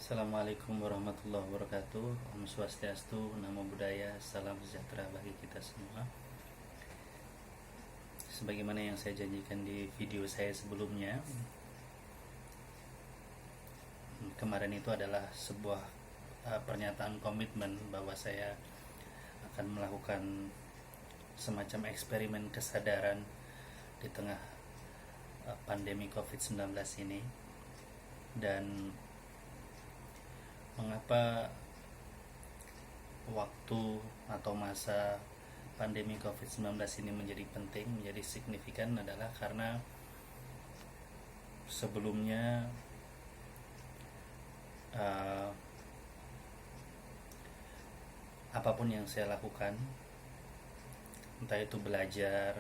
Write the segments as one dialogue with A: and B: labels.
A: Assalamualaikum warahmatullahi wabarakatuh. Om Swastiastu, Namo Buddhaya, salam sejahtera bagi kita semua. Sebagaimana yang saya janjikan di video saya sebelumnya, kemarin itu adalah sebuah pernyataan komitmen bahwa saya akan melakukan semacam eksperimen kesadaran di tengah pandemi COVID-19 ini. Dan mengapa waktu atau masa pandemi COVID-19 ini menjadi penting, menjadi signifikan adalah karena sebelumnya apapun yang saya lakukan, entah itu belajar,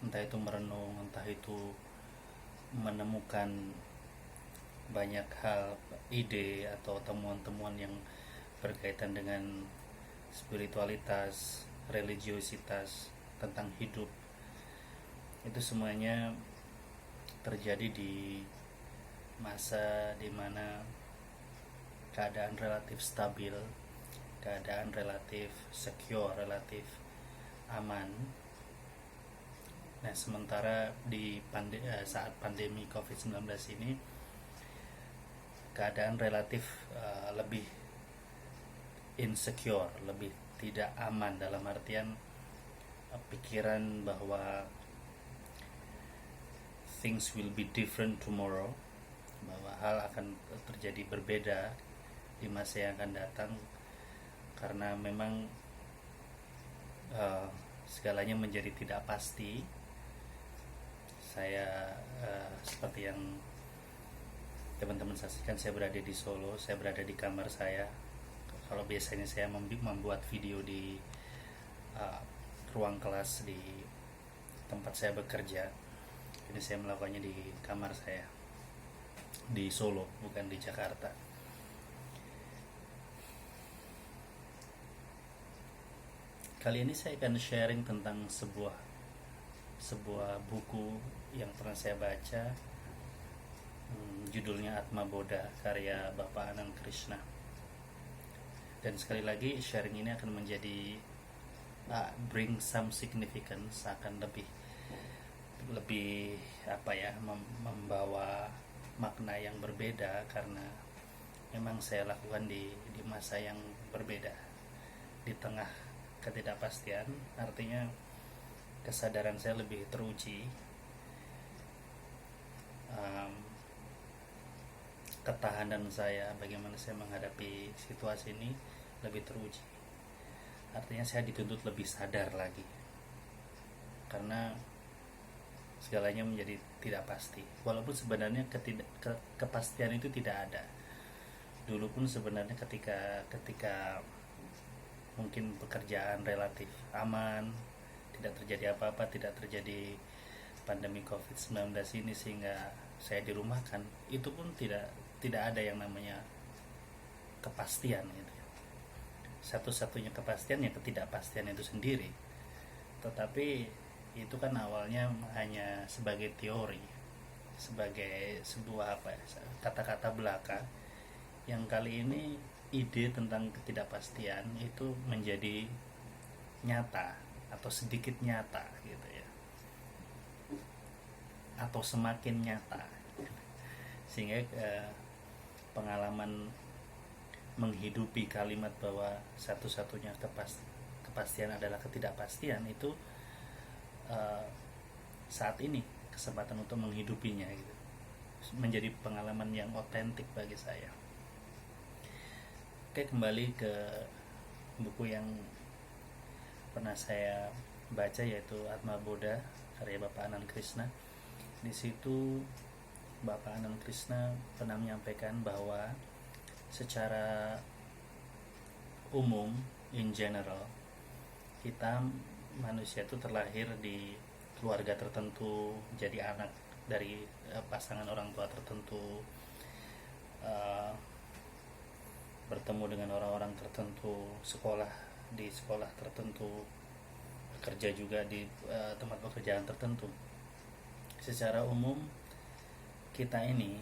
A: entah itu merenung, entah itu menemukan banyak hal, ide atau temuan-temuan yang berkaitan dengan spiritualitas, religiositas, tentang hidup, itu semuanya terjadi di masa dimana keadaan relatif stabil, keadaan relatif secure, relatif aman. Nah, sementara di saat pandemi COVID-19 ini keadaan relatif lebih insecure, lebih tidak aman, dalam artian pikiran bahwa things will be different tomorrow, bahwa hal akan terjadi berbeda di masa yang akan datang, karena memang segalanya menjadi tidak pasti. Saya seperti yang teman-teman saksikan, saya berada di Solo, saya berada di kamar saya. Kalau biasanya saya membuat video di ruang kelas di tempat saya bekerja, ini saya melakukannya di kamar saya di Solo, bukan di Jakarta. Kali ini saya akan sharing tentang sebuah buku yang pernah saya baca. Judulnya Atma Bodha, karya Bapak Anand Krishna. Dan sekali lagi, sharing ini akan menjadi bring some significance, akan lebih membawa makna yang berbeda, karena memang saya lakukan di masa yang berbeda, di tengah ketidakpastian. Artinya kesadaran saya lebih teruji, ketahanan saya, bagaimana saya menghadapi situasi ini lebih teruji. Artinya saya dituntut lebih sadar lagi, karena segalanya menjadi tidak pasti. Walaupun sebenarnya kepastian itu tidak ada. Dulu pun sebenarnya ketika mungkin pekerjaan relatif aman, tidak terjadi apa-apa, tidak terjadi pandemi COVID-19 ini sehingga saya dirumahkan, itu pun tidak ada yang namanya kepastian gitu. Satu-satunya kepastian ya ketidakpastian itu sendiri. Tetapi itu kan awalnya hanya sebagai teori, sebagai sebuah kata-kata belaka, yang kali ini ide tentang ketidakpastian itu menjadi nyata atau sedikit nyata gitu ya, atau semakin nyata, sehingga pengalaman menghidupi kalimat bahwa satu-satunya kepastian adalah ketidakpastian itu saat ini kesempatan untuk menghidupinya gitu, menjadi pengalaman yang otentik bagi saya. Oke, kembali ke buku yang pernah saya baca, yaitu Atma Bodha, karya Bapak Anand Krishna. Di situ Bapak Anand Krishna pernah menyampaikan bahwa secara umum, in general, kita manusia itu terlahir di keluarga tertentu, jadi anak dari pasangan orang tua tertentu, bertemu dengan orang-orang tertentu, sekolah di sekolah tertentu, bekerja juga di tempat pekerjaan tertentu. Secara umum kita ini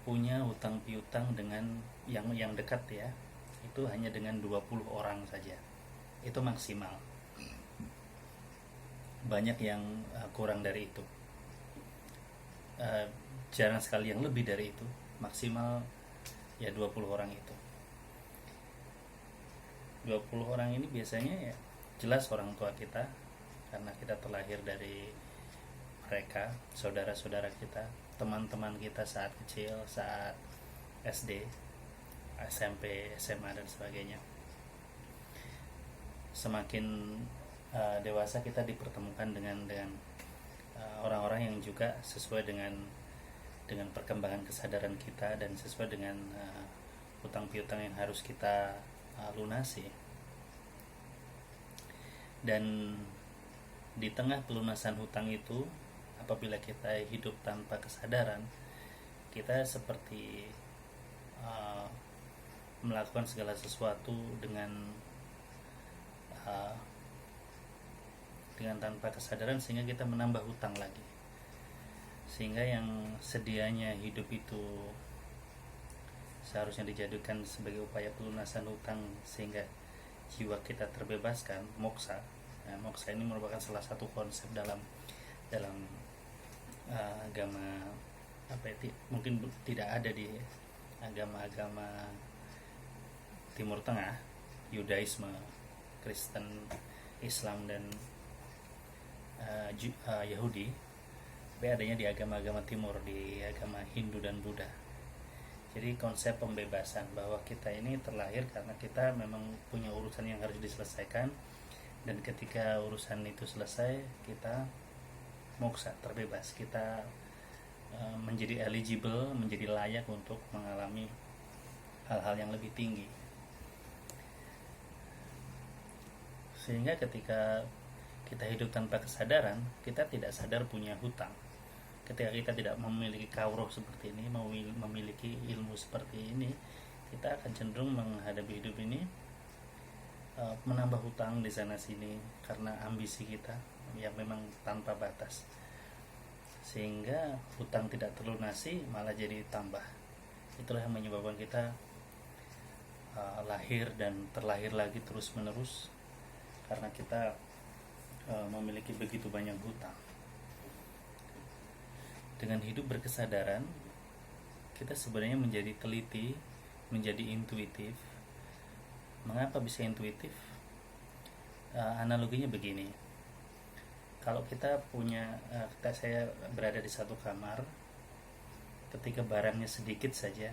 A: punya hutang piutang dengan yang dekat ya, itu hanya dengan 20 orang saja, itu maksimal. Banyak yang kurang dari itu. Jarang sekali yang lebih dari itu. Maksimal ya 20 orang itu. 20 orang ini biasanya ya jelas orang tua kita, karena kita terlahir dari mereka, saudara-saudara kita, teman-teman kita saat kecil, saat SD, SMP, SMA dan sebagainya. Semakin dewasa kita dipertemukan dengan orang-orang yang juga sesuai dengan perkembangan kesadaran kita dan sesuai dengan hutang piutang yang harus kita lunasi. Dan di tengah pelunasan hutang itu, apabila kita hidup tanpa kesadaran, kita seperti melakukan segala sesuatu dengan tanpa kesadaran, sehingga kita menambah hutang lagi. Sehingga yang sedianya hidup itu seharusnya dijadikan sebagai upaya pelunasan hutang sehingga jiwa kita terbebaskan, moksa. Nah, moksa ini merupakan salah satu konsep dalam agama mungkin tidak ada di agama-agama Timur Tengah, Yudaisme, Kristen, Islam dan Yahudi, tapi adanya di agama-agama Timur, di agama Hindu dan Buddha. Jadi konsep pembebasan, bahwa kita ini terlahir karena kita memang punya urusan yang harus diselesaikan, dan ketika urusan itu selesai kita moksa, terbebas, kita menjadi eligible, menjadi layak untuk mengalami hal-hal yang lebih tinggi. Sehingga ketika kita hidup tanpa kesadaran, kita tidak sadar punya hutang. Ketika kita tidak memiliki kauroh seperti ini, memiliki ilmu seperti ini, kita akan cenderung menghadapi hidup ini menambah hutang di sana sini karena ambisi kita yang memang tanpa batas, sehingga hutang tidak terlunasi malah jadi tambah. Itulah yang menyebabkan kita lahir dan terlahir lagi terus menerus, karena kita memiliki begitu banyak hutang. Dengan hidup berkesadaran, kita sebenarnya menjadi teliti, menjadi intuitif. Mengapa bisa intuitif? Analoginya begini. Kalau kita punya, saya berada di satu kamar, ketika barangnya sedikit saja,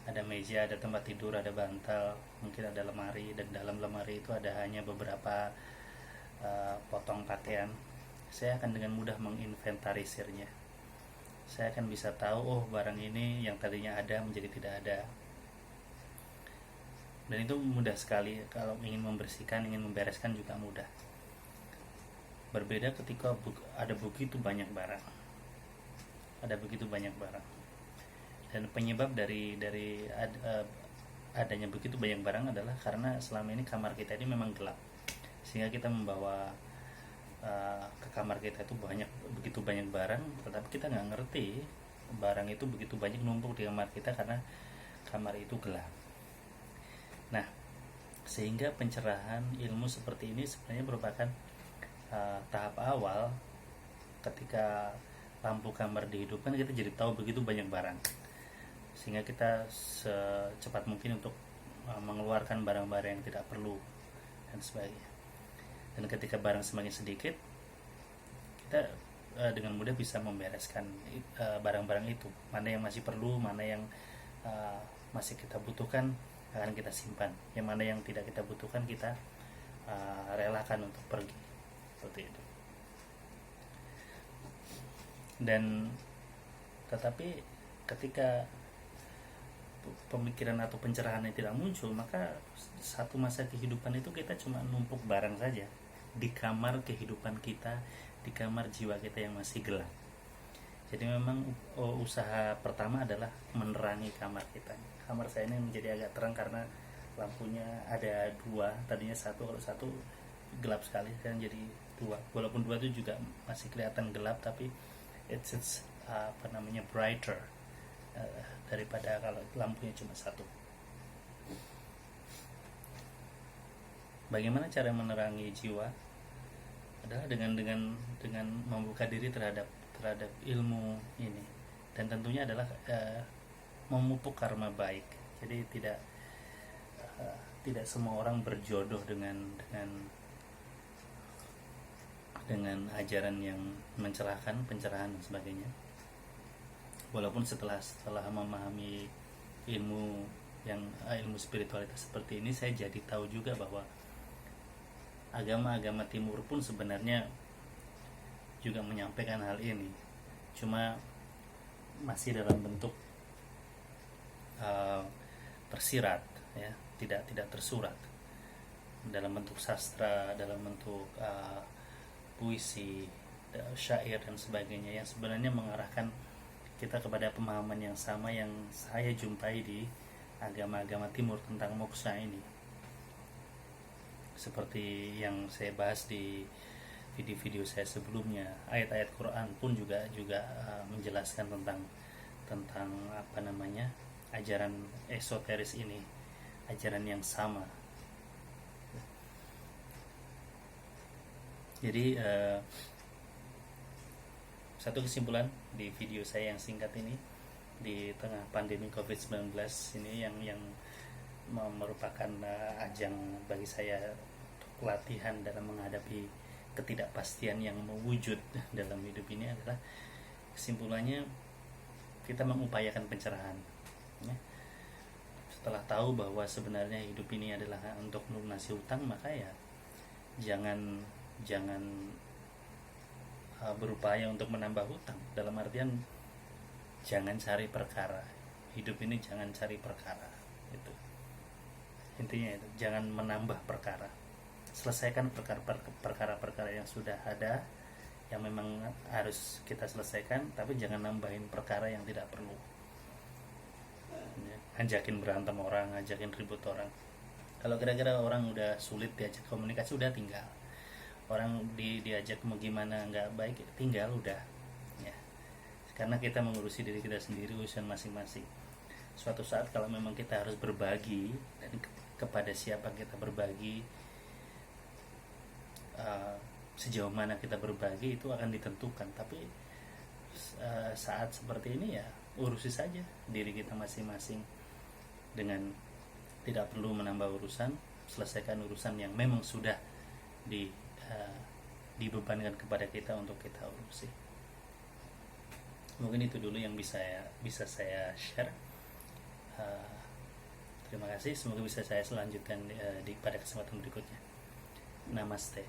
A: ada meja, ada tempat tidur, ada bantal, mungkin ada lemari, dan dalam lemari itu ada hanya beberapa potong pakaian, saya akan dengan mudah menginventarisirnya. Saya akan bisa tahu, oh barang ini yang tadinya ada menjadi tidak ada. Dan itu mudah sekali. Kalau ingin membersihkan, ingin membereskan juga mudah. Berbeda ketika ada begitu banyak barang. Dan penyebab dari adanya begitu banyak barang adalah karena selama ini kamar kita ini memang gelap, sehingga kita membawa ke kamar kita itu begitu banyak barang, tetapi kita nggak ngerti barang itu begitu banyak numpuk di kamar kita karena kamar itu gelap. Nah, sehingga pencerahan ilmu seperti ini sebenarnya merupakan tahap awal. Ketika lampu kamar dihidupkan, kita jadi tahu begitu banyak barang, sehingga kita secepat mungkin untuk mengeluarkan barang-barang yang tidak perlu dan sebagainya. Dan ketika barang semakin sedikit, kita dengan mudah bisa membereskan barang-barang itu. Mana yang masih perlu, mana yang masih kita butuhkan akan kita simpan. Yang mana yang tidak kita butuhkan, kita relakan untuk pergi. Seperti itu. Dan tetapi ketika pemikiran atau pencerahan yang tidak muncul, maka satu masa kehidupan itu kita cuma numpuk barang saja di kamar kehidupan kita, di kamar jiwa kita yang masih gelap. Jadi memang usaha pertama adalah menerangi kamar kita. Kamar saya ini menjadi agak terang karena lampunya ada dua, tadinya satu, kalau satu gelap sekali, sekarang jadi dua. Walaupun dua itu juga masih kelihatan gelap, tapi it's brighter, daripada kalau lampunya cuma satu. Bagaimana cara menerangi jiwa? Adalah dengan membuka diri terhadap ilmu ini, dan tentunya adalah memupuk karma baik. Jadi tidak semua orang berjodoh dengan ajaran yang mencerahkan, pencerahan dan sebagainya. Walaupun setelah memahami ilmu spiritualitas seperti ini, saya jadi tahu juga bahwa agama-agama timur pun sebenarnya juga menyampaikan hal ini, cuma masih dalam bentuk tersirat, ya, tidak tersurat, dalam bentuk sastra, dalam bentuk puisi, syair dan sebagainya, yang sebenarnya mengarahkan kita kepada pemahaman yang sama yang saya jumpai di agama-agama timur tentang moksha ini. Seperti yang saya bahas di video-video saya sebelumnya, ayat-ayat Quran pun juga menjelaskan tentang ajaran esoteris ini, ajaran yang sama. Jadi satu kesimpulan di video saya yang singkat ini, di tengah pandemi COVID-19 ini yang merupakan ajang bagi saya untuk latihan dalam menghadapi ketidakpastian yang mewujud dalam hidup ini, adalah kesimpulannya kita mengupayakan pencerahan, ya. Setelah tahu bahwa sebenarnya hidup ini adalah untuk melunasi hutang, maka ya jangan berupaya untuk menambah hutang, dalam artian jangan cari perkara. Hidup ini jangan cari perkara, itu intinya. Itu jangan menambah perkara, selesaikan perkara-perkara yang sudah ada, yang memang harus kita selesaikan, tapi jangan nambahin perkara yang tidak perlu, ya. Ajakin berantem orang, ajakin ribut orang. Kalau kira-kira orang udah sulit diajak komunikasi, udah tinggal. Orang diajak mau gimana nggak baik, tinggal udah, ya. Karena kita mengurusi diri kita sendiri, urusan masing-masing. Suatu saat kalau memang kita harus berbagi, dan kepada siapa kita berbagi, sejauh mana kita berbagi itu akan ditentukan. Tapi saat seperti ini ya urusi saja diri kita masing-masing, dengan tidak perlu menambah urusan. Selesaikan urusan yang memang sudah dibebankan kepada kita untuk kita urusi. Mungkin itu dulu yang bisa saya share. Terima kasih, semoga bisa saya selanjutkan pada kesempatan berikutnya. Namaste.